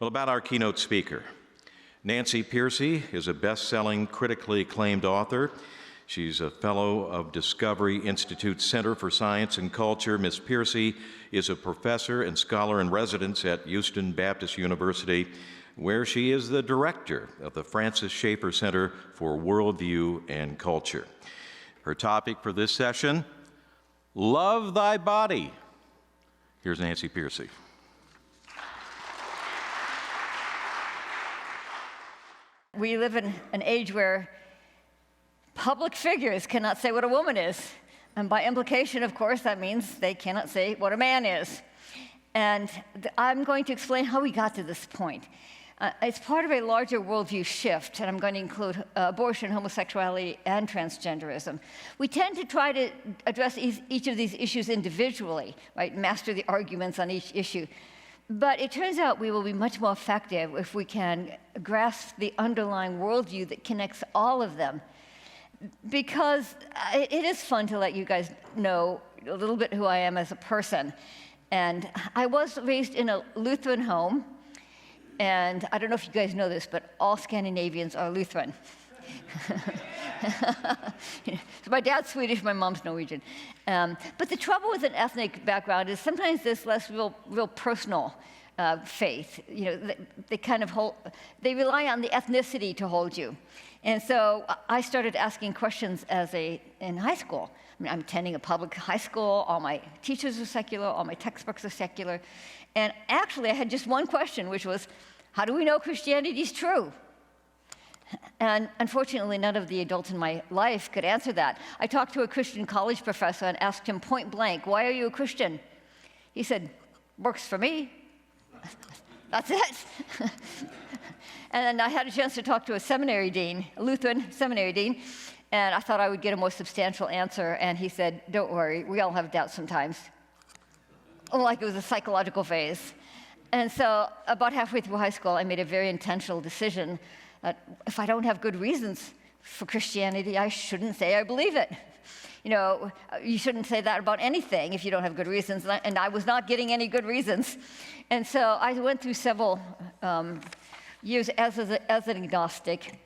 Well, about our keynote speaker. Nancy Pearcey is a best-selling, critically acclaimed author. She's a fellow of Discovery Institute Center for Science and Culture. Ms. Pearcey is a professor and scholar in residence at Houston Baptist University, where she is the director of the Francis Schaeffer Center for Worldview and Culture. Her topic for this session, Love Thy Body. Here's Nancy Pearcey. We live in an age where public figures cannot say what a woman is. And by implication, of course, that means they cannot say what a man is. And I'm going to explain how we got to this point. It's part of a larger worldview shift, and I'm going to include abortion, homosexuality, and transgenderism. We tend to try to address each of these issues individually, right? Master the arguments on each issue. But it turns out we will be much more effective if we can grasp the underlying worldview that connects all of them. Because it is fun to let you guys know a little bit who I am as a person. And I was raised in a Lutheran home. And I don't know if you guys know this, but all Scandinavians are Lutheran. So my dad's Swedish, my mom's Norwegian. But the trouble with an ethnic background is sometimes there's less real personal faith. You know, they kind of they rely on the ethnicity to hold you. And so I started asking questions in high school. I mean, I'm attending a public high school. All my teachers are secular. All my textbooks are secular. And actually, I had just one question, which was, how do we know Christianity is true? And unfortunately, none of the adults in my life could answer that. I talked to a Christian college professor and asked him point blank, why are you a Christian? He said, works for me. That's it. And then I had a chance to talk to a seminary dean, a Lutheran seminary dean, and I thought I would get a more substantial answer. And he said, don't worry, we all have doubts sometimes. Like it was a psychological phase. And so about halfway through high school, I made a very intentional decision that if I don't have good reasons for Christianity, I shouldn't say I believe it. You know, you shouldn't say that about anything if you don't have good reasons, and I was not getting any good reasons. And so I went through several years as an agnostic.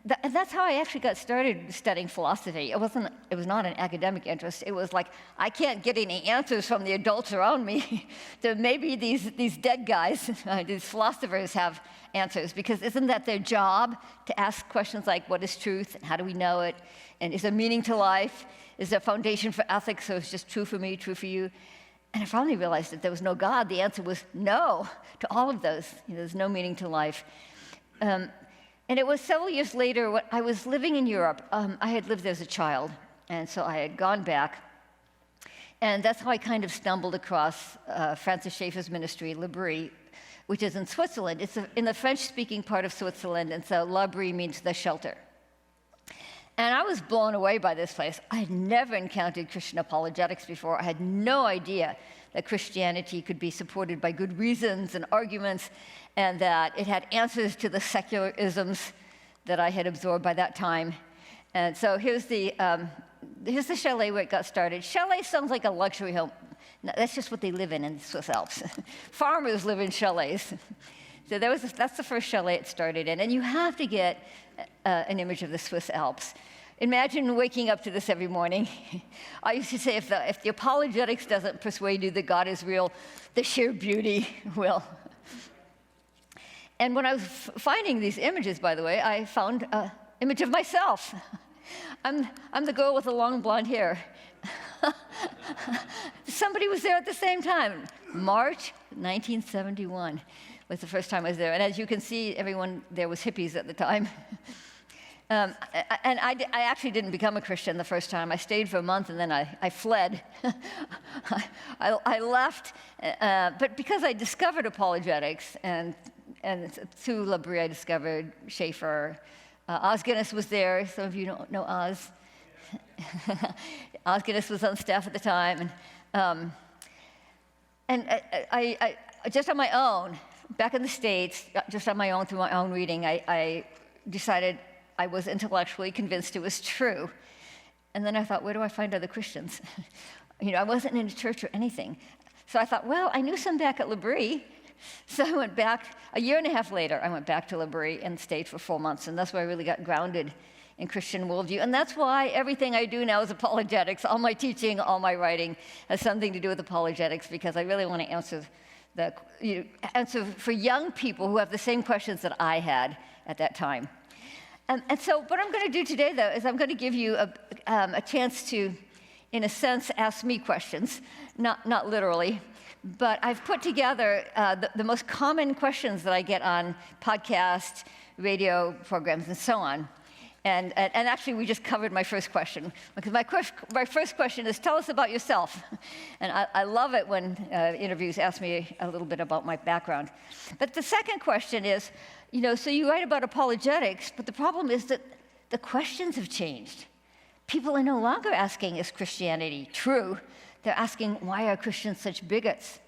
That's how I actually got started studying philosophy. It was not an academic interest. It was like, I can't get any answers from the adults around me. So maybe these dead guys, these philosophers have answers, because isn't that their job to ask questions like, what is truth, and how do we know it, and is there meaning to life? Is there a foundation for ethics, so it's just true for me, true for you? And I finally realized that there was no God. The answer was no to all of those. You know, there's no meaning to life. And it was several years later, when I was living in Europe. I had lived there as a child, and so I had gone back. And that's how I kind of stumbled across Francis Schaeffer's ministry, L'Abri, which is in Switzerland. It's in the French-speaking part of Switzerland, and so L'Abri means the shelter. And I was blown away by this place. I had never encountered Christian apologetics before. I had no idea that Christianity could be supported by good reasons and arguments, and that it had answers to the secularisms that I had absorbed by that time. And so here's the chalet where it got started. Chalet sounds like a luxury home. No, that's just what they live in the Swiss Alps. Farmers live in chalets. So that's the first chalet it started in. And you have to get an image of the Swiss Alps. Imagine waking up to this every morning. I used to say, if the apologetics doesn't persuade you that God is real, the sheer beauty will. And when I was finding these images, by the way, I found an image of myself. I'm the girl with the long blonde hair. Somebody was there at the same time. March 1971 was the first time I was there. And as you can see, everyone there was hippies at the time. And I actually didn't become a Christian the first time. I stayed for a month, and then I fled. I left, but because I discovered apologetics, and through L'Abri I discovered Schaeffer. Os Guinness was there. Some of you don't know Oz. Os Guinness was on staff at the time. And I just on my own, back in the States, just on my own, through my own reading, I decided I was intellectually convinced it was true. And then I thought, where do I find other Christians? You know, I wasn't in a church or anything. So I thought, well, I knew some back at L'Abri. So I went back, a year and a half later, I went back to L'Abri and stayed for 4 months, and that's where I really got grounded in Christian worldview. And that's why everything I do now is apologetics. All my teaching, all my writing has something to do with apologetics, because I really want to answer for young people who have the same questions that I had at that time. And so what I'm going to do today, though, is I'm going to give you a chance to, in a sense, ask me questions, not literally. But I've put together the most common questions that I get on podcasts, radio programs, and so on. And actually, we just covered my first question, because my first question is, tell us about yourself. And I love it when interviews ask me a little bit about my background. But the second question is, so you write about apologetics, but the problem is that the questions have changed. People are no longer asking, is Christianity true? They're asking, why are Christians such bigots?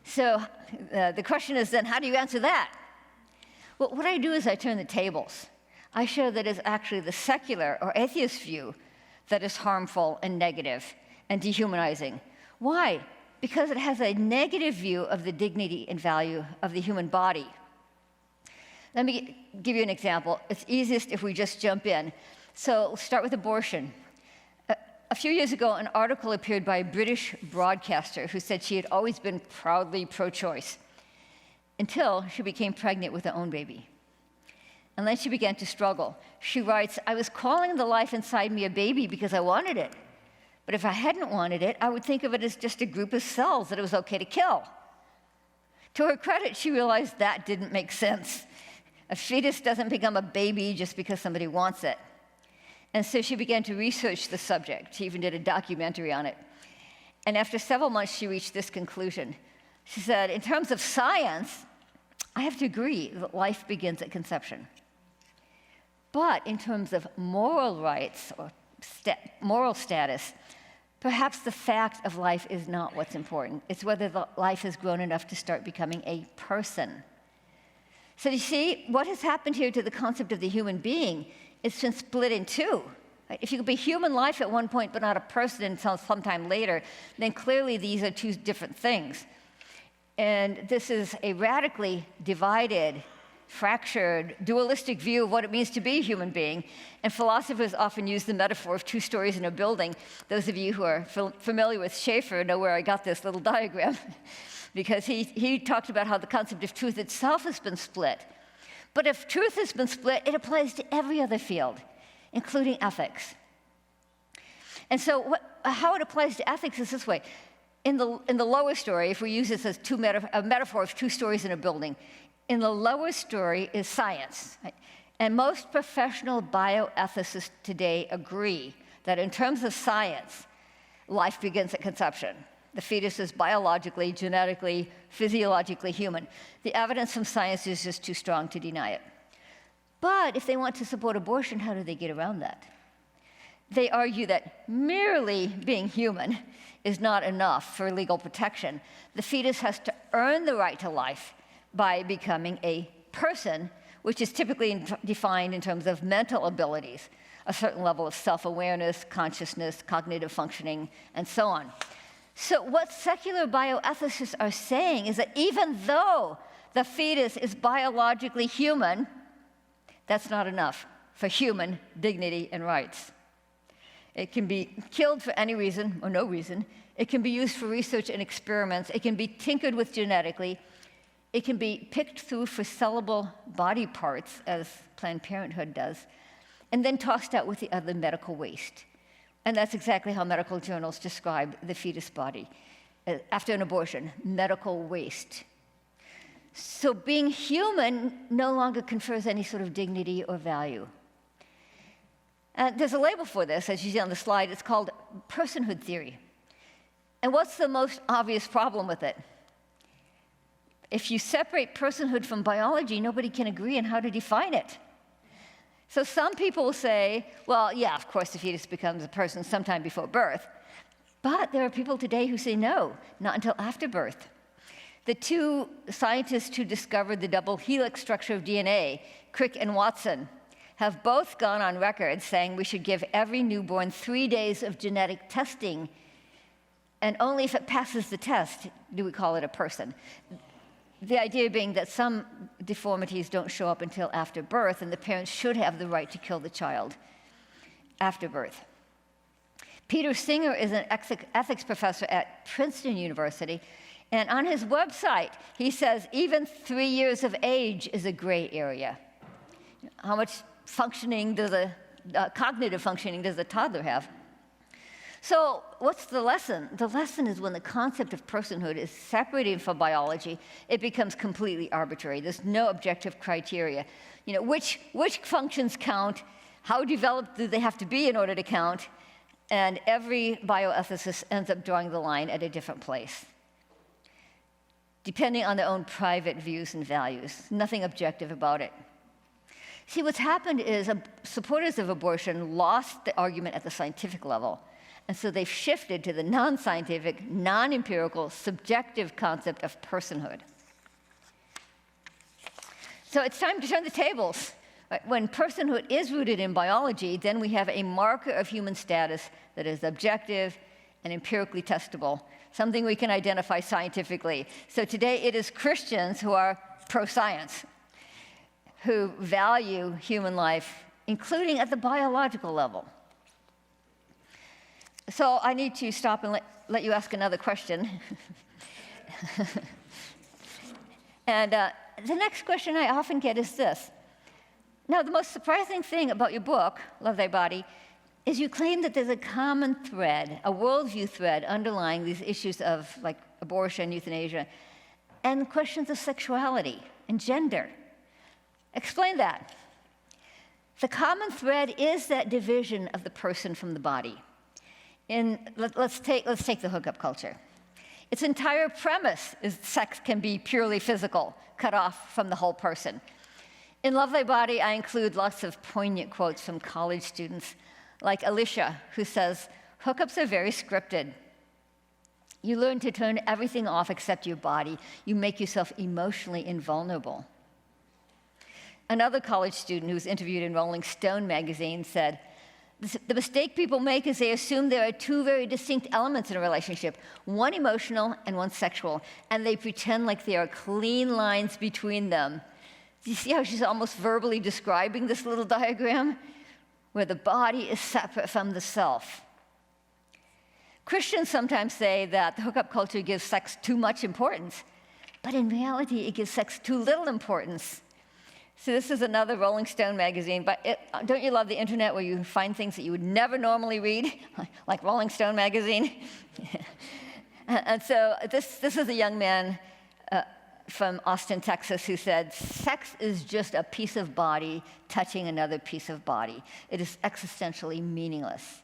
So the question is then, how do you answer that? Well, what I do is I turn the tables. I show that it's actually the secular or atheist view that is harmful and negative and dehumanizing. Why? Because it has a negative view of the dignity and value of the human body. Let me give you an example. It's easiest if we just jump in. So we'll start with abortion. A few years ago, an article appeared by a British broadcaster who said she had always been proudly pro-choice until she became pregnant with her own baby. And then she began to struggle. She writes, I was calling the life inside me a baby because I wanted it. But if I hadn't wanted it, I would think of it as just a group of cells that it was okay to kill. To her credit, she realized that didn't make sense. A fetus doesn't become a baby just because somebody wants it. And so she began to research the subject. She even did a documentary on it. And after several months, she reached this conclusion. She said, in terms of science, I have to agree that life begins at conception. But in terms of moral rights or moral status, perhaps the fact of life is not what's important. It's whether the life has grown enough to start becoming a person. So you see, what has happened here to the concept of the human being? It's been split in two. Right? If you could be human life at one point but not a person until sometime later, then clearly these are two different things. And this is a radically divided, fractured, dualistic view of what it means to be a human being. And philosophers often use the metaphor of two stories in a building. Those of you who are familiar with Schaeffer know where I got this little diagram, because he talked about how the concept of truth itself has been split. But if truth has been split, it applies to every other field, including ethics. And so how it applies to ethics is this way. In the lower story, if we use this as a metaphor of two stories in a building, in the lower story is science. Right? And most professional bioethicists today agree that in terms of science, life begins at conception. The fetus is biologically, genetically, physiologically human. The evidence from science is just too strong to deny it. But if they want to support abortion, how do they get around that? They argue that merely being human is not enough for legal protection. The fetus has to earn the right to life by becoming a person, which is typically defined in terms of mental abilities, a certain level of self-awareness, consciousness, cognitive functioning, and so on. So what secular bioethicists are saying is that even though the fetus is biologically human, that's not enough for human dignity and rights. It can be killed for any reason or no reason. It can be used for research and experiments. It can be tinkered with genetically. It can be picked through for sellable body parts, as Planned Parenthood does, and then tossed out with the other medical waste. And that's exactly how medical journals describe the fetus body. After an abortion, medical waste. So being human no longer confers any sort of dignity or value. There's a label for this, as you see on the slide. It's called personhood theory. And what's the most obvious problem with it? If you separate personhood from biology, nobody can agree on how to define it. So some people will say, well, yeah, of course the fetus becomes a person sometime before birth. But there are people today who say no, not until after birth. The two scientists who discovered the double helix structure of DNA, Crick and Watson, have both gone on record saying we should give every newborn 3 days of genetic testing and only if it passes the test do we call it a person. The idea being that some deformities don't show up until after birth, and the parents should have the right to kill the child after birth. Peter Singer is an ethics professor at Princeton University, and on his website, he says even 3 years of age is a gray area. How much functioning does cognitive functioning does a toddler have? So what's the lesson? The lesson is when the concept of personhood is separated from biology, it becomes completely arbitrary. There's no objective criteria. Which functions count? How developed do they have to be in order to count? And every bioethicist ends up drawing the line at a different place, depending on their own private views and values. Nothing objective about it. See, what's happened is supporters of abortion lost the argument at the scientific level. And so they've shifted to the non-scientific, non-empirical, subjective concept of personhood. So it's time to turn the tables. When personhood is rooted in biology, then we have a marker of human status that is objective and empirically testable, something we can identify scientifically. So today it is Christians who are pro-science, who value human life, including at the biological level. So I need to stop and let you ask another question. And the next question I often get is this. Now, the most surprising thing about your book, Love Thy Body, is you claim that there's a common thread, a worldview thread underlying these issues of like abortion, euthanasia, and questions of sexuality and gender. Explain that. The common thread is that division of the person from the body. Let's take the hookup culture. Its entire premise is sex can be purely physical, cut off from the whole person. In Love Thy Body, I include lots of poignant quotes from college students, like Alicia, who says, hookups are very scripted. You learn to turn everything off except your body. You make yourself emotionally invulnerable. Another college student who was interviewed in Rolling Stone magazine said, the mistake people make is they assume there are two very distinct elements in a relationship, one emotional and one sexual, and they pretend like there are clean lines between them. Do you see how she's almost verbally describing this little diagram? Where the body is separate from the self. Christians sometimes say that the hookup culture gives sex too much importance, but in reality, it gives sex too little importance. So this is another Rolling Stone magazine, but don't you love the internet where you find things that you would never normally read, like Rolling Stone magazine? And so this is a young man from Austin, Texas, who said, sex is just a piece of body touching another piece of body. It is existentially meaningless.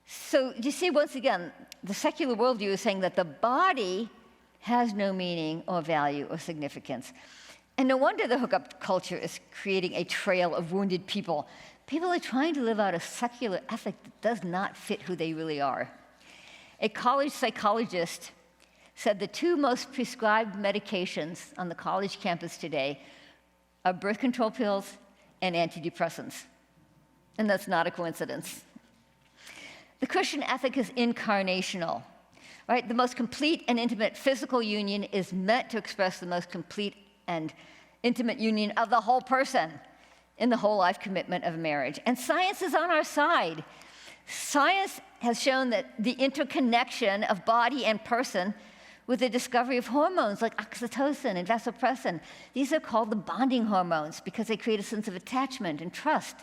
So you see, once again, the secular worldview is saying that the body has no meaning or value or significance. And no wonder the hookup culture is creating a trail of wounded people. People are trying to live out a secular ethic that does not fit who they really are. A college psychologist said the two most prescribed medications on the college campus today are birth control pills and antidepressants. And that's not a coincidence. The Christian ethic is incarnational, right? The most complete and intimate physical union is meant to express the most complete and intimate union of the whole person in the whole life commitment of marriage. And science is on our side. Science has shown that the interconnection of body and person with the discovery of hormones like oxytocin and vasopressin. These are called the bonding hormones because they create a sense of attachment and trust.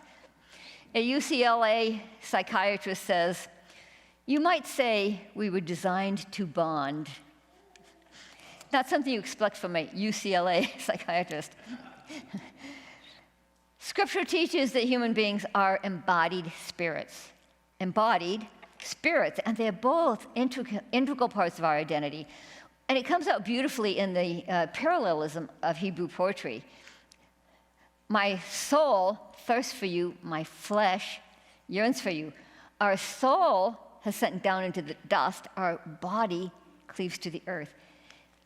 A UCLA psychiatrist says, you might say we were designed to bond. Not something you expect from a UCLA psychiatrist. Scripture teaches that human beings are embodied spirits. Embodied spirits, and they're both integral parts of our identity. And it comes out beautifully in the parallelism of Hebrew poetry. My soul thirsts for you, my flesh yearns for you. Our soul has sunk down into the dust, our body cleaves to the earth.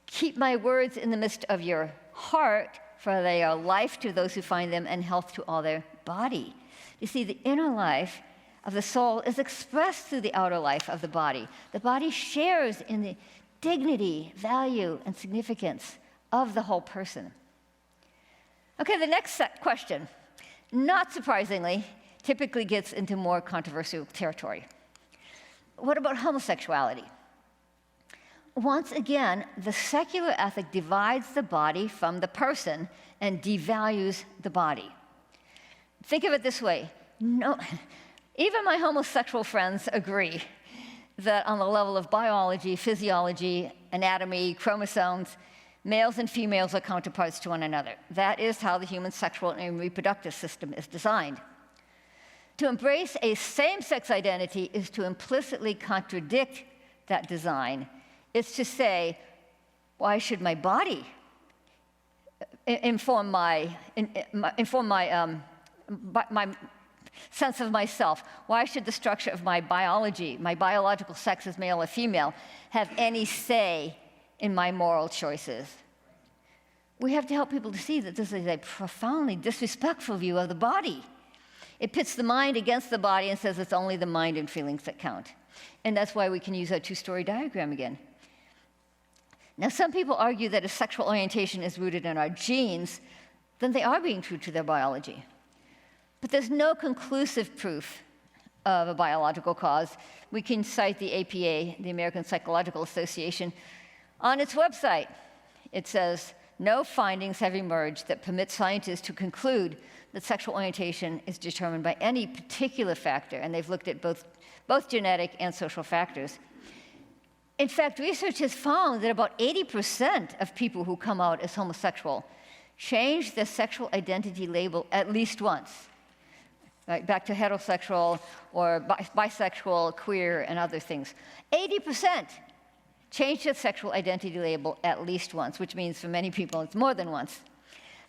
Keep my words in the midst of your heart, for they are life to those who find them and health to all their body. You see, the inner life of the soul is expressed through the outer life of the body. The body shares in the dignity, value, and significance of the whole person. Okay, the next question, not surprisingly, typically gets into more controversial territory. What about homosexuality? Once again, the secular ethic divides the body from the person and devalues the body. Think of it this way. No, even my homosexual friends agree that on the level of biology, physiology, anatomy, chromosomes, males and females are counterparts to one another. That is how the human sexual and reproductive system is designed. To embrace a same-sex identity is to implicitly contradict that design. It's to say, why should my body inform my sense of myself? Why should the structure of my biology, my biological sex as male or female, have any say in my moral choices? We have to help people to see that this is a profoundly disrespectful view of the body. It pits the mind against the body and says it's only the mind and feelings that count. And that's why we can use our two-story diagram again. Now, some people argue that if sexual orientation is rooted in our genes, then they are being true to their biology. But there's no conclusive proof of a biological cause. We can cite the APA, the American Psychological Association, on its website. It says, no findings have emerged that permit scientists to conclude that sexual orientation is determined by any particular factor, and they've looked at both genetic and social factors. In fact, research has found that about 80% of people who come out as homosexual change their sexual identity label at least once. Right, back to heterosexual or bisexual, queer, and other things. 80% change their sexual identity label at least once, which means for many people it's more than once.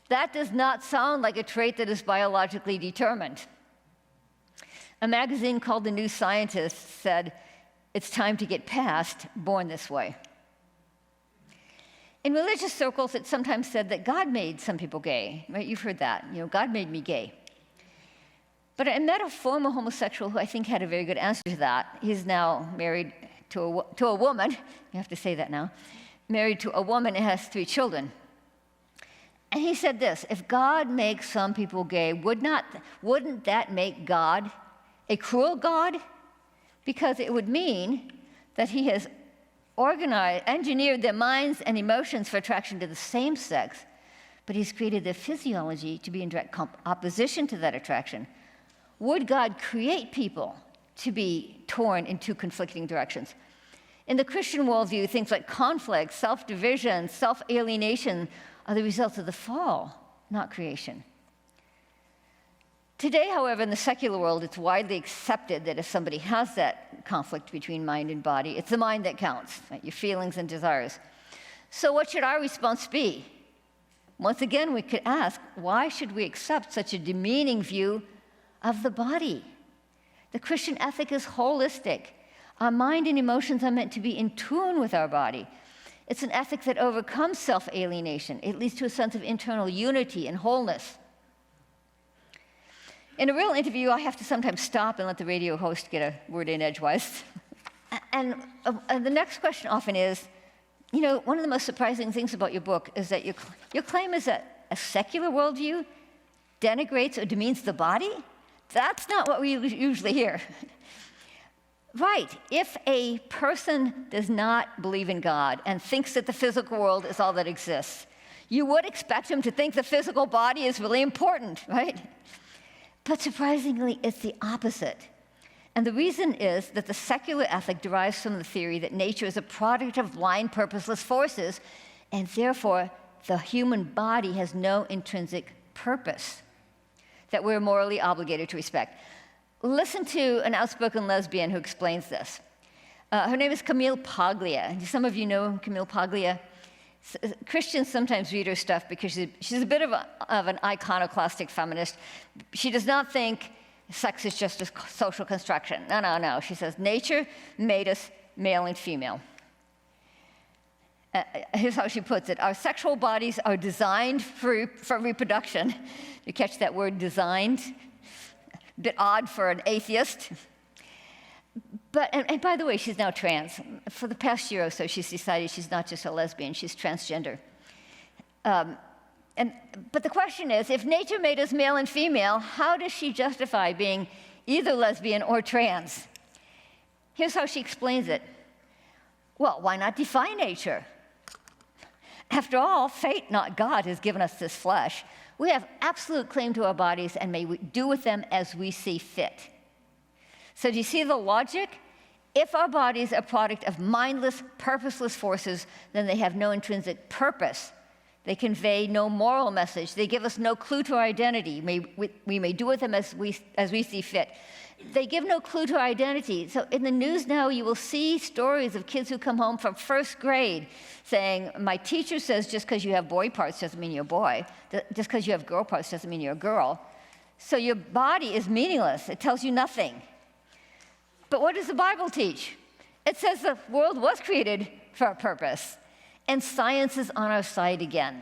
That does not sound like a trait that is biologically determined. A magazine called The New Scientist said, it's time to get past born this way. In religious circles, it's sometimes said that God made some people gay. Right? You've heard that. God made me gay. But I met a former homosexual who I think had a very good answer to that. He's now married to a woman. You have to say that now. Married to a woman and has 3 children. And he said this, if God makes some people gay, wouldn't that make God a cruel God? Because it would mean that he has engineered their minds and emotions for attraction to the same sex, but he's created their physiology to be in direct opposition to that attraction. Would God create people to be torn in 2 conflicting directions? In the Christian worldview, things like conflict, self-division, self-alienation are the results of the fall, not creation. Today, however, in the secular world, it's widely accepted that if somebody has that conflict between mind and body, it's the mind that counts, right? Your feelings and desires. So what should our response be? Once again, we could ask, why should we accept such a demeaning view of the body? The Christian ethic is holistic. Our mind and emotions are meant to be in tune with our body. It's an ethic that overcomes self-alienation. It leads to a sense of internal unity and wholeness. In a real interview, I have to sometimes stop and let the radio host get a word in edgewise. And the next question often is, one of the most surprising things about your book is that your claim is that a secular worldview denigrates or demeans the body? That's not what we usually hear. Right, if a person does not believe in God and thinks that the physical world is all that exists, you would expect him to think the physical body is really important, right? But surprisingly, it's the opposite. And the reason is that the secular ethic derives from the theory that nature is a product of blind, purposeless forces, and therefore the human body has no intrinsic purpose that we're morally obligated to respect. Listen to an outspoken lesbian who explains this. Her name is Camille Paglia. Some of you know Camille Paglia. Christians sometimes read her stuff because she's a bit of an iconoclastic feminist. She does not think sex is just a social construction. No. She says, nature made us male and female. Here's how she puts it. Our sexual bodies are designed for reproduction. You catch that word, designed? A bit odd for an atheist. But, and by the way, she's now trans. For the past year or so, she's decided she's not just a lesbian, she's transgender. But the question is, if nature made us male and female, how does she justify being either lesbian or trans? Here's how she explains it. Well, why not defy nature? After all, fate, not God, has given us this flesh. We have absolute claim to our bodies and may we do with them as we see fit. So do you see the logic? If our bodies are a product of mindless, purposeless forces, then they have no intrinsic purpose. They convey no moral message. They give us no clue to our identity. We may do with them as we see fit. They give no clue to our identity. So in the news now, you will see stories of kids who come home from first grade saying, my teacher says just because you have boy parts doesn't mean you're a boy. Just because you have girl parts doesn't mean you're a girl. So your body is meaningless. It tells you nothing. But what does the Bible teach? It says the world was created for a purpose, and science is on our side again.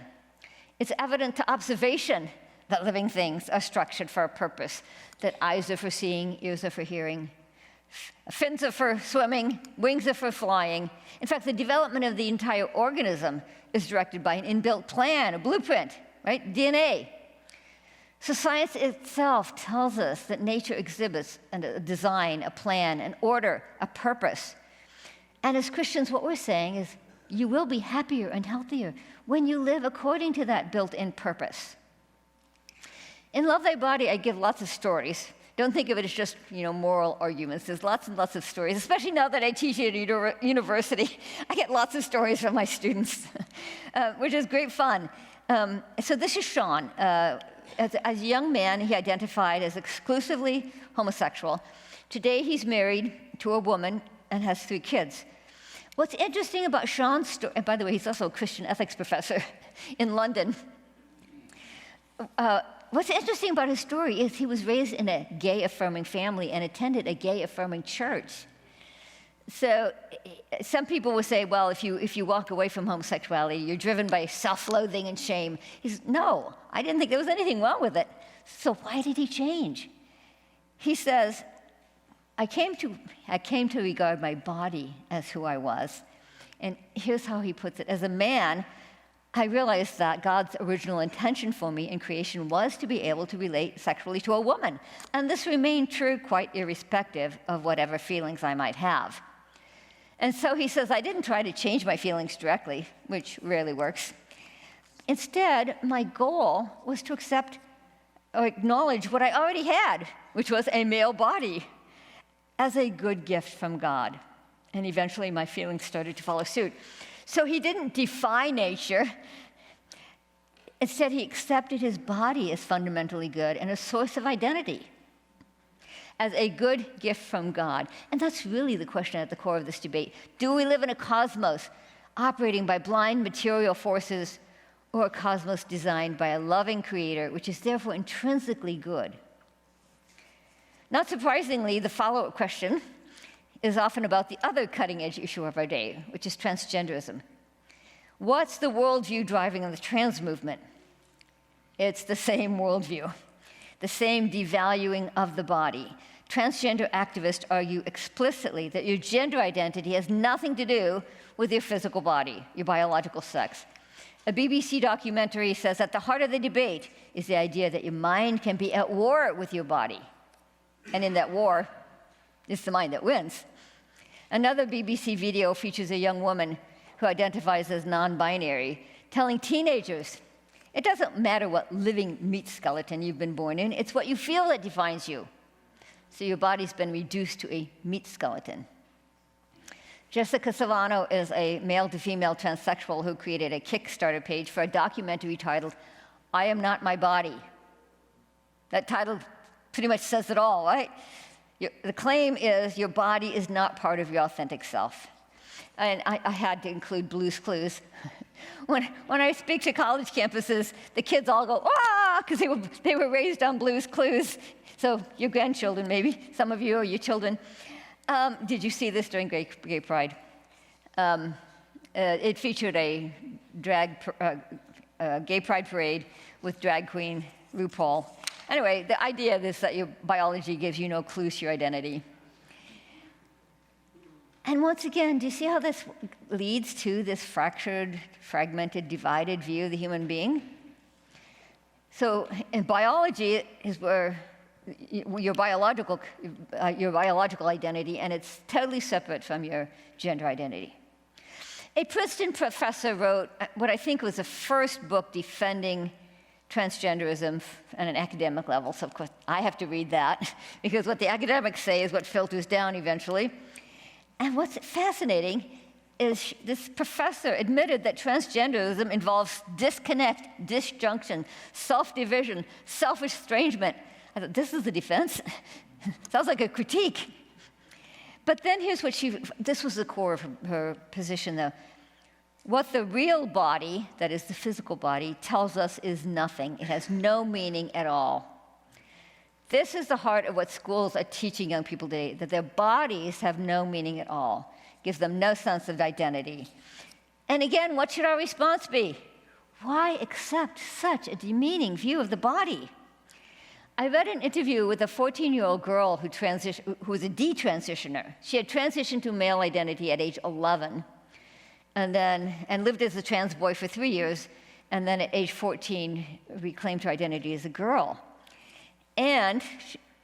It's evident to observation that living things are structured for a purpose, that eyes are for seeing, ears are for hearing, fins are for swimming, wings are for flying. In fact, the development of the entire organism is directed by an inbuilt plan, a blueprint, right? DNA. So science itself tells us that nature exhibits a design, a plan, an order, a purpose. And as Christians, what we're saying is you will be happier and healthier when you live according to that built-in purpose. In Love Thy Body, I give lots of stories. Don't think of it as just, moral arguments. There's lots and lots of stories, especially now that I teach at a university. I get lots of stories from my students, which is great fun. So this is Sean. As a young man, he identified as exclusively homosexual. Today, he's married to a woman and has 3 kids. What's interesting about Sean's story, and by the way, he's also a Christian ethics professor in London. What's interesting about his story is he was raised in a gay-affirming family and attended a gay-affirming church. So some people will say, well, if you walk away from homosexuality, you're driven by self-loathing and shame. He says, no, I didn't think there was anything wrong with it. So why did he change? He says, I came to regard my body as who I was. And here's how he puts it. As a man, I realized that God's original intention for me in creation was to be able to relate sexually to a woman. And this remained true quite irrespective of whatever feelings I might have. And so he says, I didn't try to change my feelings directly, which rarely works. Instead, my goal was to accept or acknowledge what I already had, which was a male body, as a good gift from God. And eventually my feelings started to follow suit. So he didn't defy nature. Instead, he accepted his body as fundamentally good and a source of identity, as a good gift from God. And that's really the question at the core of this debate. Do we live in a cosmos operating by blind material forces, or a cosmos designed by a loving creator, which is therefore intrinsically good? Not surprisingly, the follow-up question is often about the other cutting-edge issue of our day, which is transgenderism. What's the worldview driving the trans movement? It's the same worldview, the same devaluing of the body. Transgender activists argue explicitly that your gender identity has nothing to do with your physical body, your biological sex. A BBC documentary says at the heart of the debate is the idea that your mind can be at war with your body. And in that war, it's the mind that wins. Another BBC video features a young woman who identifies as non-binary, telling teenagers, it doesn't matter what living meat skeleton you've been born in, it's what you feel that defines you. So your body's been reduced to a meat skeleton. Jessica Savano is a male-to-female transsexual who created a Kickstarter page for a documentary titled, I Am Not My Body. That title pretty much says it all, right? The claim is your body is not part of your authentic self. And I had to include Blue's Clues. When I speak to college campuses, the kids all go, ah, because they were raised on Blue's Clues. So your grandchildren, maybe, some of you or your children. Did you see this during Gay Pride? It featured a Gay Pride parade with drag queen RuPaul. Anyway, the idea is that your biology gives you no clues to your identity. And once again, do you see how this leads to this fractured, fragmented, divided view of the human being? So in biology is where your biological identity, and it's totally separate from your gender identity. A Princeton professor wrote what I think was the first book defending transgenderism at an academic level. So of course I have to read that because what the academics say is what filters down eventually. And what's fascinating is this professor admitted that transgenderism involves disconnect, disjunction, self-division, self-estrangement. I thought, this is a defense? Sounds like a critique. But then here's what this was the core of her position though. What the real body, that is the physical body, tells us is nothing. It has no meaning at all. This is the heart of what schools are teaching young people today, that their bodies have no meaning at all. Gives them no sense of identity. And again, what should our response be? Why accept such a demeaning view of the body? I read an interview with a 14-year-old girl who was a detransitioner. She had transitioned to male identity at age 11, and lived as a trans boy for 3 years, and then at age 14 reclaimed her identity as a girl. And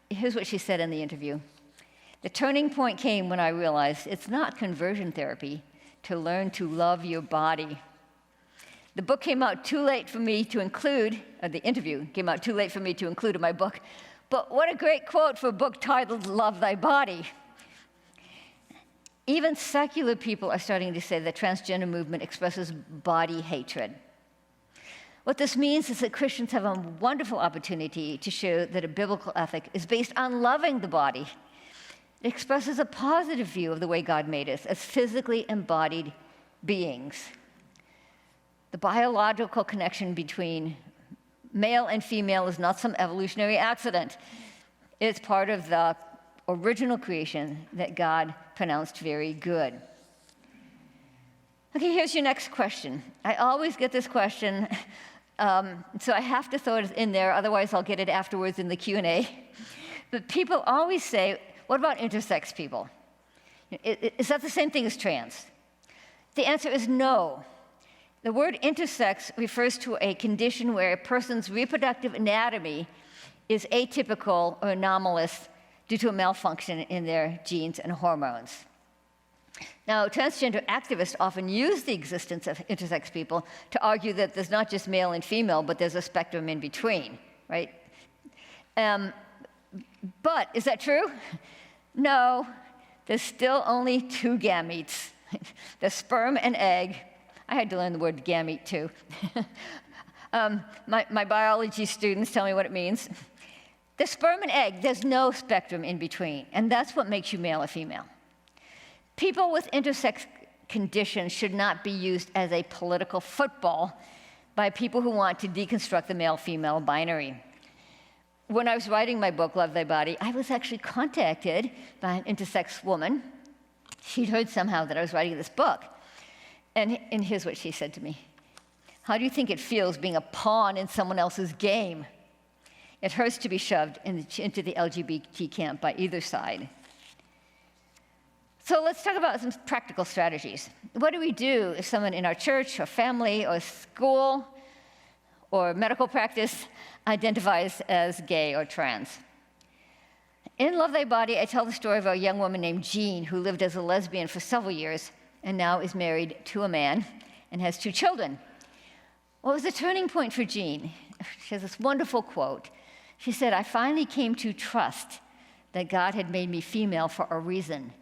here's what she said in the interview. The turning point came when I realized it's not conversion therapy to learn to love your body. The book came out too late for me to include, the interview came out too late for me to include in my book, but what a great quote for a book titled Love Thy Body. Even secular people are starting to say the transgender movement expresses body hatred. What this means is that Christians have a wonderful opportunity to show that a biblical ethic is based on loving the body. It expresses a positive view of the way God made us as physically embodied beings. The biological connection between male and female is not some evolutionary accident. It's part of the original creation that God pronounced very good. Okay, here's your next question. I always get this question, so I have to throw it in there, otherwise I'll get it afterwards in the Q&A. But people always say, what about intersex people? Is that the same thing as trans? The answer is no. The word intersex refers to a condition where a person's reproductive anatomy is atypical or anomalous due to a malfunction in their genes and hormones. Now, transgender activists often use the existence of intersex people to argue that there's not just male and female, but there's a spectrum in between, right? But is that true? No, there's still only two gametes, the sperm and egg. I had to learn the word gamete too. My biology students tell me what it means. The sperm and egg, there's no spectrum in between, and that's what makes you male or female. People with intersex conditions should not be used as a political football by people who want to deconstruct the male-female binary. When I was writing my book, Love Thy Body, I was actually contacted by an intersex woman. She'd heard somehow that I was writing this book. And here's what she said to me. How do you think it feels being a pawn in someone else's game? It hurts to be shoved into the LGBT camp by either side. So let's talk about some practical strategies. What do we do if someone in our church or family or school or medical practice identifies as gay or trans? In Love Thy Body, I tell the story of a young woman named Jean who lived as a lesbian for several years and now is married to a man and has 2 children. What was the turning point for Jean? She has this wonderful quote. She said, I finally came to trust that God had made me female for a reason,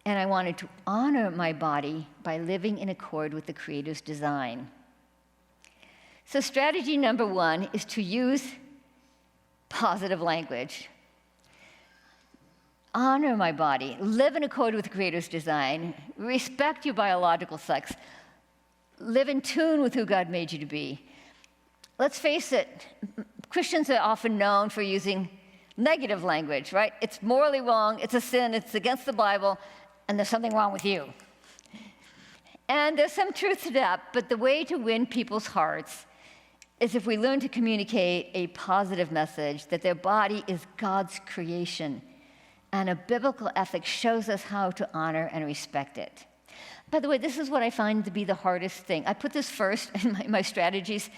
and I wanted to honor my body by living in accord with the Creator's design. So strategy number 1 is to use positive language. Honor my body, live in accord with the Creator's design, respect your biological sex, live in tune with who God made you to be. Let's face it, Christians are often known for using negative language, right? It's morally wrong, it's a sin, it's against the Bible, and there's something wrong with you. And there's some truth to that, but the way to win people's hearts is if we learn to communicate a positive message that their body is God's creation, and a biblical ethic shows us how to honor and respect it. By the way, this is what I find to be the hardest thing. I put this first in my strategies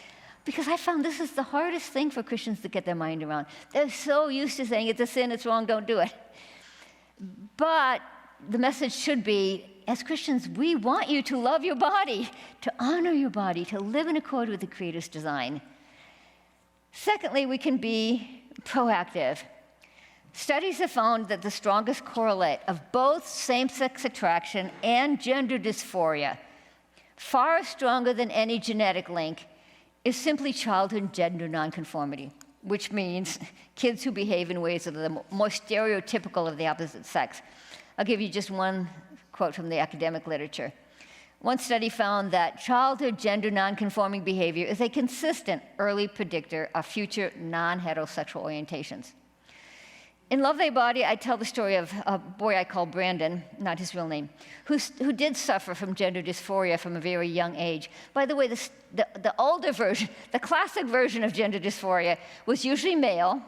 because I found this is the hardest thing for Christians to get their mind around. They're so used to saying it's a sin, it's wrong, don't do it. But the message should be, as Christians, we want you to love your body, to honor your body, to live in accord with the Creator's design. Secondly, we can be proactive. Studies have found that the strongest correlate of both same-sex attraction and gender dysphoria, far stronger than any genetic link, is simply childhood gender nonconformity, which means kids who behave in ways that are more stereotypical of the opposite sex. I'll give you just one quote from the academic literature. One study found that childhood gender nonconforming behavior is a consistent early predictor of future non-heterosexual orientations. In Love Thy Body, I tell the story of a boy I call Brandon, not his real name, who did suffer from gender dysphoria from a very young age. By the way, the older version, the classic version of gender dysphoria was usually male,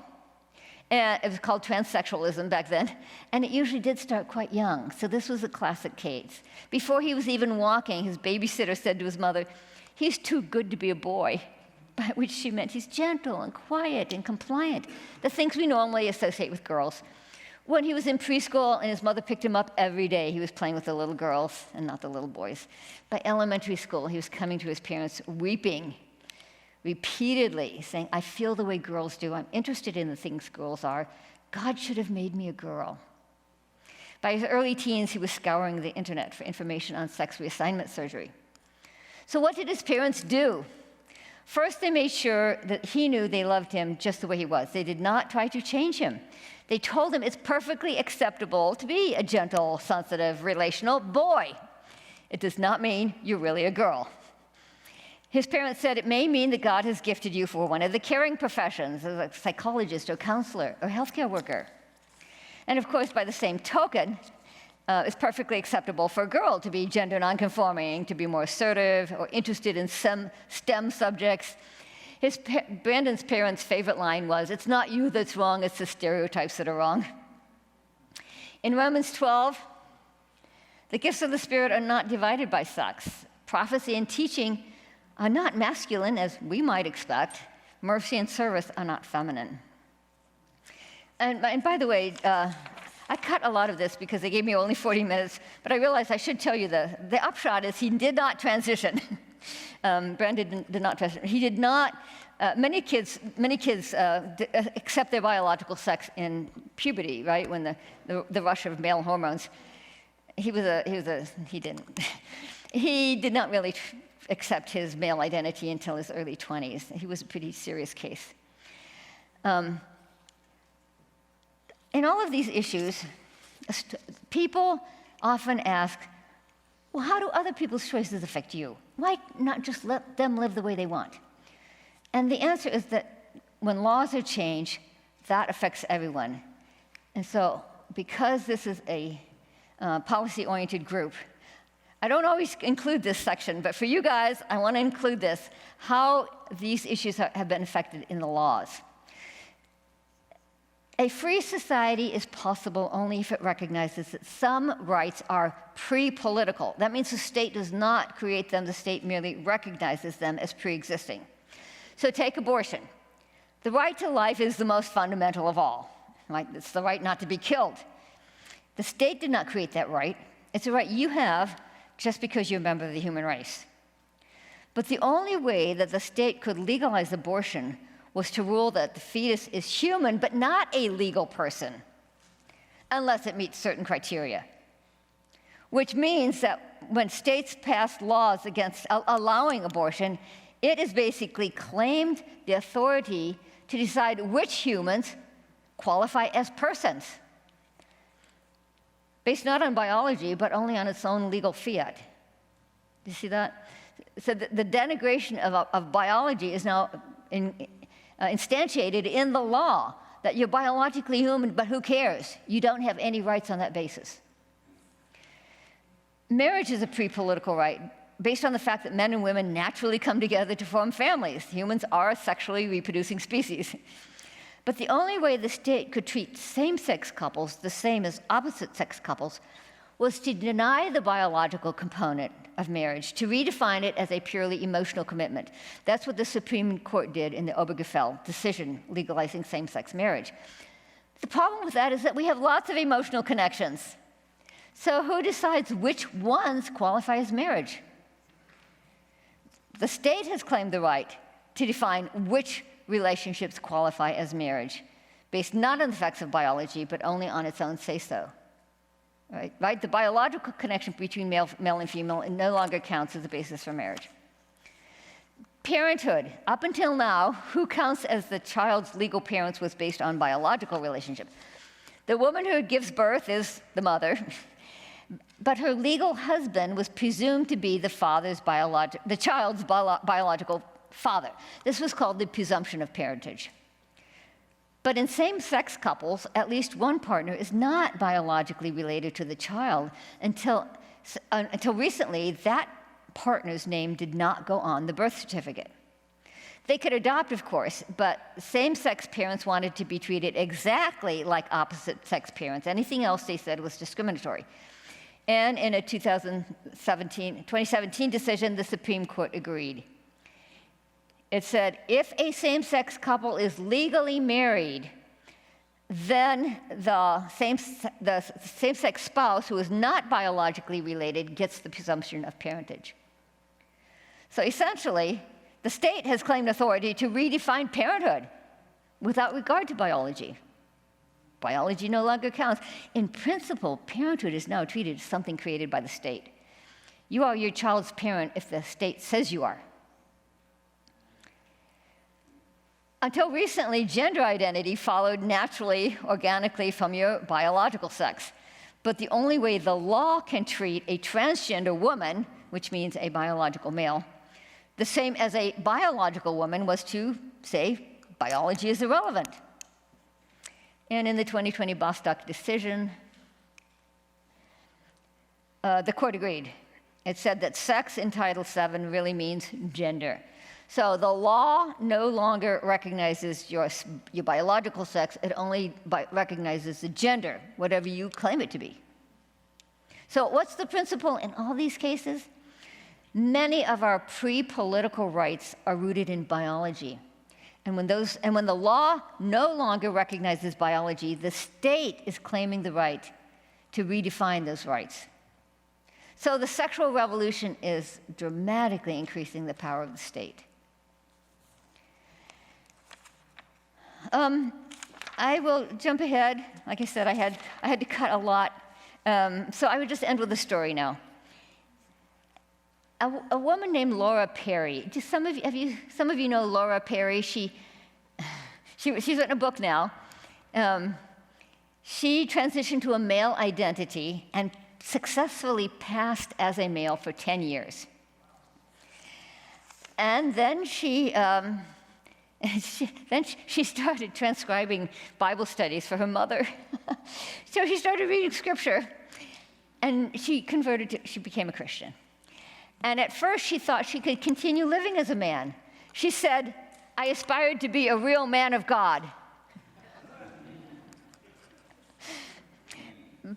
and it was called transsexualism back then, and it usually did start quite young. So this was a classic case. Before he was even walking, his babysitter said to his mother, "He's too good to be a boy," by which she meant he's gentle and quiet and compliant, the things we normally associate with girls. When he was in preschool and his mother picked him up every day, he was playing with the little girls and not the little boys. By elementary school, he was coming to his parents weeping repeatedly, saying, "I feel the way girls do. I'm interested in the things girls are. God should have made me a girl." By his early teens, he was scouring the internet for information on sex reassignment surgery. So what did his parents do? First, they made sure that he knew they loved him just the way he was. They did not try to change him. They told him it's perfectly acceptable to be a gentle, sensitive, relational boy. It does not mean you're really a girl. His parents said it may mean that God has gifted you for one of the caring professions, as a psychologist or counselor or healthcare worker. And of course, by the same token, it's perfectly acceptable for a girl to be gender nonconforming, to be more assertive or interested in some STEM subjects. Brandon's parents' favorite line was, "It's not you that's wrong, it's the stereotypes that are wrong." In Romans 12, the gifts of the Spirit are not divided by sex. Prophecy and teaching are not masculine, as we might expect. Mercy and service are not feminine. And by the way, I cut a lot of this because they gave me only 40 minutes, but I realized I should tell you the upshot is he did not transition. Brandon did not transition. He did not, many kids accept their biological sex in puberty, right, when the rush of male hormones. He didn't. He did not really accept his male identity until his early 20s. He was a pretty serious case. In all of these issues, people often ask, well, how do other people's choices affect you? Why not just let them live the way they want? And the answer is that when laws are changed, that affects everyone. And so, because this is a policy-oriented group, I don't always include this section, but for you guys, I want to include this, how these issues have been affected in the laws. A free society is possible only if it recognizes that some rights are pre-political. That means the state does not create them, the state merely recognizes them as pre-existing. So take abortion. The right to life is the most fundamental of all. Right? It's the right not to be killed. The state did not create that right. It's a right you have just because you're a member of the human race. But the only way that the state could legalize abortion was to rule that the fetus is human, but not a legal person, unless it meets certain criteria. Which means that when states pass laws against allowing abortion, it has basically claimed the authority to decide which humans qualify as persons, based not on biology, but only on its own legal fiat. Do you see that? So the denigration of biology is now instantiated in the law, that you're biologically human, but who cares? You don't have any rights on that basis. Marriage is a pre-political right, based on the fact that men and women naturally come together to form families. Humans are a sexually reproducing species. But the only way the state could treat same-sex couples the same as opposite-sex couples was to deny the biological component of marriage, to redefine it as a purely emotional commitment. That's what the Supreme Court did in the Obergefell decision legalizing same-sex marriage. The problem with that is that we have lots of emotional connections. So who decides which ones qualify as marriage? The state has claimed the right to define which relationships qualify as marriage, based not on the facts of biology, but only on its own say-so. Right? The biological connection between male and female no longer counts as a basis for marriage. Parenthood. Up until now, who counts as the child's legal parents was based on biological relationship. The woman who gives birth is the mother, but her legal husband was presumed to be the child's biological father. This was called the presumption of parentage. But in same-sex couples, at least one partner is not biologically related to the child until recently. That partner's name did not go on the birth certificate. They could adopt, of course, but same-sex parents wanted to be treated exactly like opposite-sex parents. Anything else they said was discriminatory. And in a 2017 decision, the Supreme Court agreed. It said, if a same-sex couple is legally married, then the same-sex spouse who is not biologically related gets the presumption of parentage. So essentially, the state has claimed authority to redefine parenthood without regard to biology. Biology no longer counts. In principle, parenthood is now treated as something created by the state. You are your child's parent if the state says you are. Until recently, gender identity followed naturally, organically from your biological sex. But the only way the law can treat a transgender woman, which means a biological male, the same as a biological woman was to say biology is irrelevant. And in the 2020 Bostock decision, the court agreed. It said that sex in Title VII really means gender. So the law no longer recognizes your biological sex, it only recognizes the gender, whatever you claim it to be. So what's the principle in all these cases? Many of our pre-political rights are rooted in biology. And when the law no longer recognizes biology, the state is claiming the right to redefine those rights. So the sexual revolution is dramatically increasing the power of the state. I will jump ahead. Like I said, I had to cut a lot. So I would just end with a story now. A woman named Laura Perry. Do some of you know Laura Perry? She's written a book now. She transitioned to a male identity and successfully passed as a male for 10 years. And then she started transcribing Bible studies for her mother. So she started reading scripture, and she became a Christian. And at first, she thought she could continue living as a man. She said, I aspired to be a real man of God.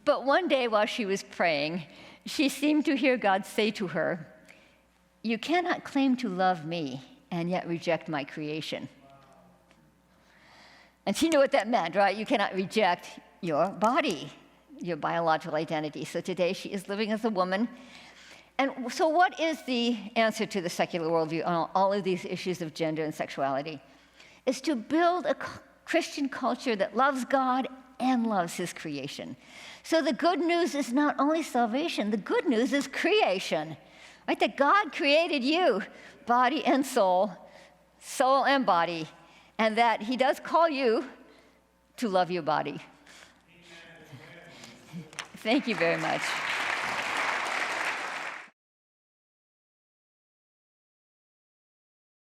But one day while she was praying, she seemed to hear God say to her, you cannot claim to love me and yet reject my creation. And she knew what that meant, right? You cannot reject your body, your biological identity. So today she is living as a woman. And so what is the answer to the secular worldview on all of these issues of gender and sexuality? It's to build a Christian culture that loves God and loves his creation. So the good news is not only salvation, the good news is creation. Right? That God created you, body and soul and body, and that he does call you to love your body. Thank you very much.